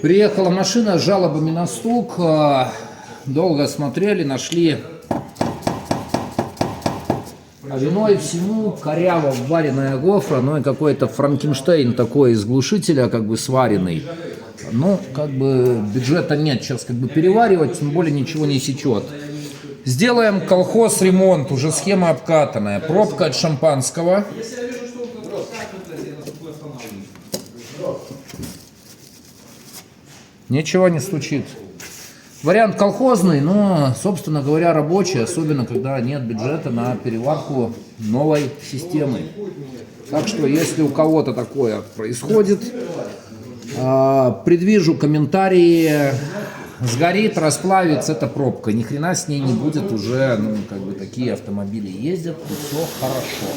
Приехала машина с жалобами на стук. Долго смотрели, нашли. А виной всему коряво вареная гофра, ну и какой-то Франкенштейн такой из глушителя, как бы сваренный. Ну, как бы бюджета нет сейчас как бы переваривать, тем более ничего не сечет. Сделаем колхоз-ремонт, уже схема обкатанная. Пробка от шампанского. Ничего не стучит. Вариант колхозный, но, собственно говоря, рабочий, особенно когда нет бюджета на переварку новой системы. Так что, если у кого-то такое происходит, предвижу комментарии. Сгорит, расплавится, это пробка. Ни хрена с ней не будет уже, ну, как бы такие автомобили ездят, и все хорошо.